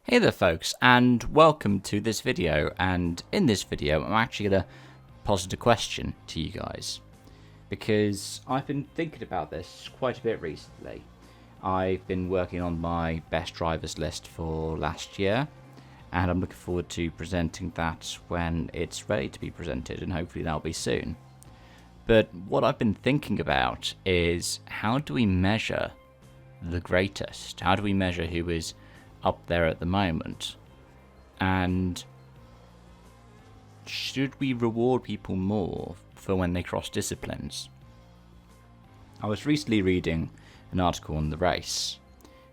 Hey there folks, and welcome to this video. And in this video I'm actually going to posit a question to you guys, because I've been thinking about this quite a bit recently. I've been working on my best drivers list for last year, and I'm looking forward to presenting that when it's ready to be presented, and hopefully that'll be soon. But what I've been thinking about is, how do we measure the greatest? How do we measure who is up there at the moment? And should we reward people more for when they cross disciplines? I was recently reading an article on the race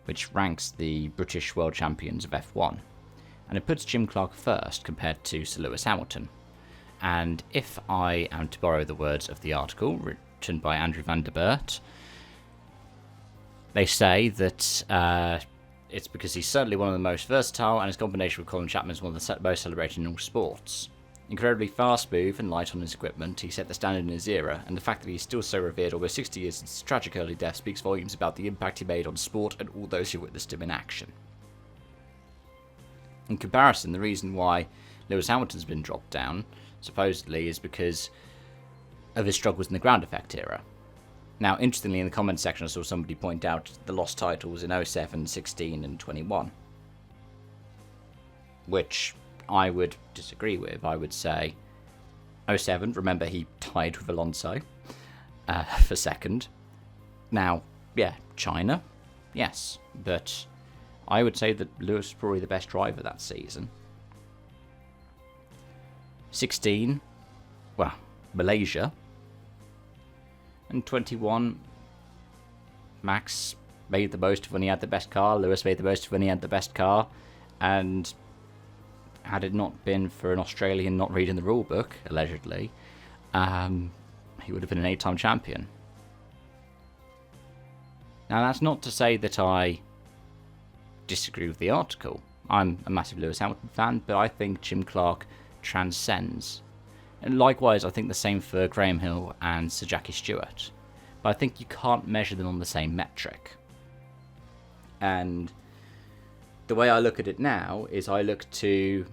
which ranks the British world champions of F1, and it puts Jim Clark first compared to Sir Lewis Hamilton. And if I am to borrow the words of the article written by Andrew van der Bert, they say that it's because he's certainly one of the most versatile, and his combination with Colin Chapman is one of the most celebrated in all sports. Incredibly fast, smooth, and light on his equipment, he set the standard in his era, and the fact that he's still so revered almost 60 years since his tragic early death speaks volumes about the impact he made on sport and all those who witnessed him in action. In comparison, the reason why Lewis Hamilton's been dropped down, supposedly, is because of his struggles in the ground effect era. Now, interestingly, in the comments section, I saw somebody point out the lost titles in 07, 16, and 21. Which I would disagree with. I would say 07, remember he tied with Alonso for second. Now, yeah, China, yes. But I would say that Lewis was probably the best driver that season. 16, well, Malaysia. And 21, Max made the most of when he had the best car, Lewis made the most of when he had the best car, and had it not been for an Australian not reading the rulebook, allegedly, he would have been an 8-time champion. Now, that's not to say that I disagree with the article. I'm a massive Lewis Hamilton fan, but I think Jim Clark transcends. And likewise, I think the same for Graham Hill and Sir Jackie Stewart. But I think you can't measure them on the same metric. And the way I look at it now is I look to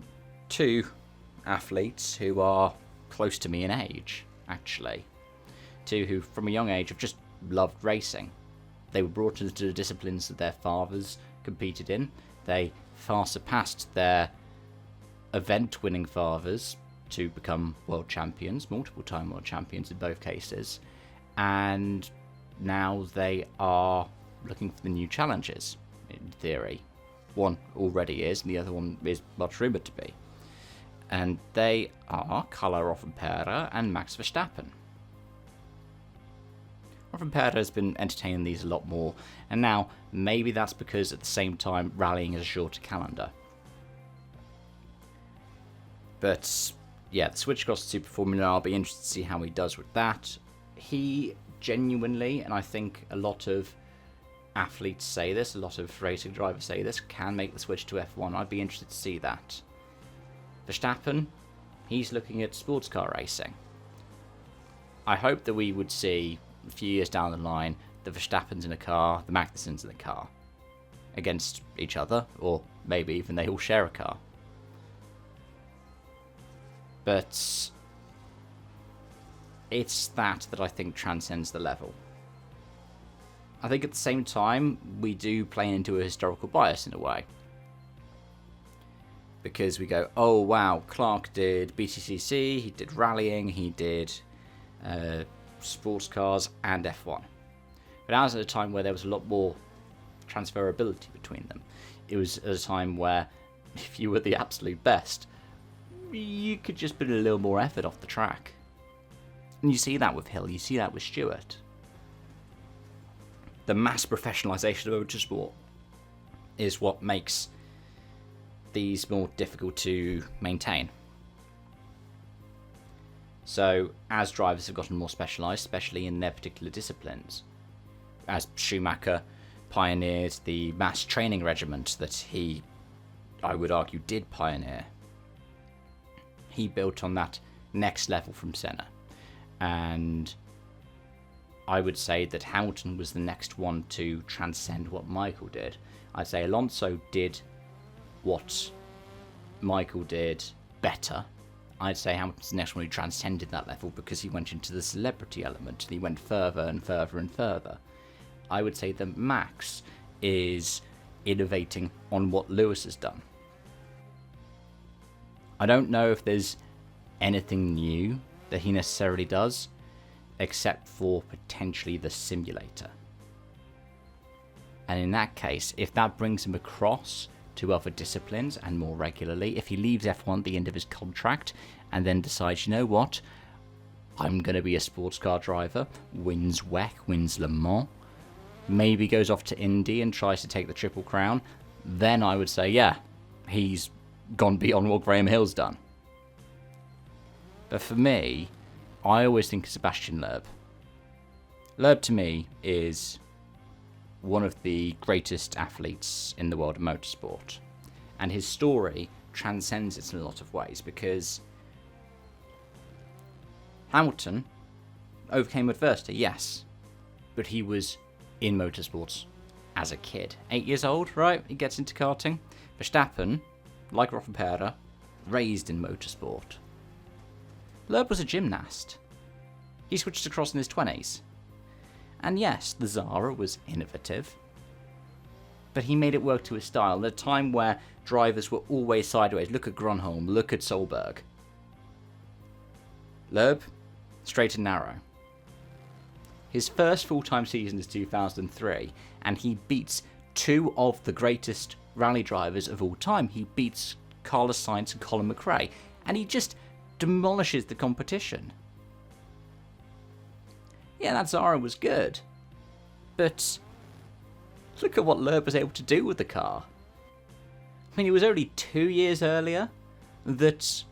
two athletes who are close to me in age, actually. Two who, from a young age, have just loved racing. They were brought into the disciplines that their fathers competed in. They far surpassed their event-winning fathers to become world champions, multiple-time world champions in both cases, and now they are looking for the new challenges, in theory. One already is, and the other one is much rumoured to be. And they are Carlo Rosberg and Max Verstappen. Rosberg has been entertaining these a lot more, and now maybe that's because at the same time rallying is a shorter calendar. But yeah, the switch across to Super Formula, I'll be interested to see how he does with that. He genuinely, and I think a lot of athletes say this, a lot of racing drivers say this, can make the switch to F1. I'd be interested to see that. Verstappen, he's looking at sports car racing. I hope that we would see, a few years down the line, the Verstappens in a car, the Magnusens in a car, against each other, or maybe even they all share a car. But it's that I think transcends the level. I think at the same time, we do play into a historical bias in a way. Because we go, oh wow, Clark did BTCC, he did rallying, he did sports cars and F1. But that was at a time where there was a lot more transferability between them. It was at a time where if you were the absolute best, you could just put a little more effort off the track. And you see that with Hill, you see that with Stewart. The mass professionalisation of motorsport is what makes these more difficult to maintain. So, as drivers have gotten more specialised, especially in their particular disciplines, as Schumacher pioneered the mass training regiment that he, I would argue, did pioneer, he built on that next level from Senna. And I would say that Hamilton was the next one to transcend what Michael did. I'd say Alonso did what Michael did better. I'd say Hamilton's the next one who transcended that level because he went into the celebrity element and he went further and further and further. I would say that Max is innovating on what Lewis has done. I don't know if there's anything new that he necessarily does, except for potentially the simulator. And in that case, if that brings him across to other disciplines and more regularly, if he leaves F1 at the end of his contract and then decides, you know what, I'm going to be a sports car driver, wins WEC, wins Le Mans, maybe goes off to Indy and tries to take the Triple Crown, then I would say, yeah, he's gone beyond what Graham Hill's done. But for me, I always think of Sebastian Loeb. Loeb to me is one of the greatest athletes in the world of motorsport. And his story transcends it in a lot of ways because Hamilton overcame adversity, yes, but he was in motorsports as a kid. 8 years old, right? He gets into karting. Verstappen, like Rosberg, raised in motorsport. Loeb was a gymnast. He switched across in his 20s. And yes, the Zara was innovative, but he made it work to his style at a time where drivers were always sideways. Look at Gronholm, look at Solberg. Loeb, straight and narrow. His first full-time season is 2003, and he beats two of the greatest rally drivers of all time. He beats Carlos Sainz and Colin McRae, and he just demolishes the competition. Yeah, that Zara was good, but look at what Loeb was able to do with the car. I mean, it was only 2 years earlier that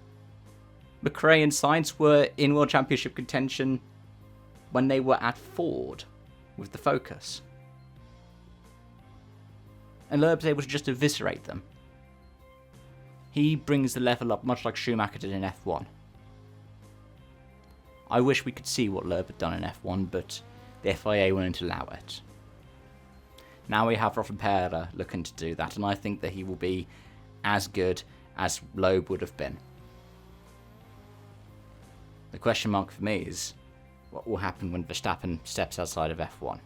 McRae and Sainz were in World Championship contention when they were at Ford with the Focus. And Loeb's able to just eviscerate them. He brings the level up much like Schumacher did in F1. I wish we could see what Loeb had done in F1, but the FIA wouldn't allow it. Now we have Rosberg looking to do that, and I think that he will be as good as Loeb would have been. The question mark for me is, what will happen when Verstappen steps outside of F1?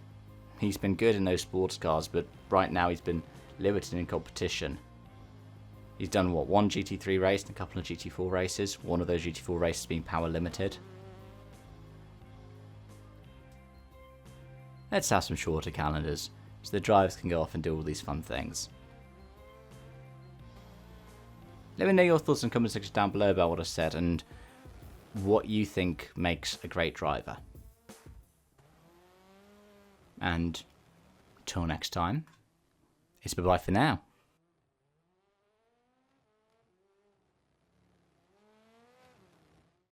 He's been good in those sports cars, but right now he's been limited in competition. He's done, one GT3 race and a couple of GT4 races, one of those GT4 races being power limited. Let's have some shorter calendars, so the drivers can go off and do all these fun things. Let me know your thoughts in the comment section down below about what I said and what you think makes a great driver. And till next time, it's bye-bye for now.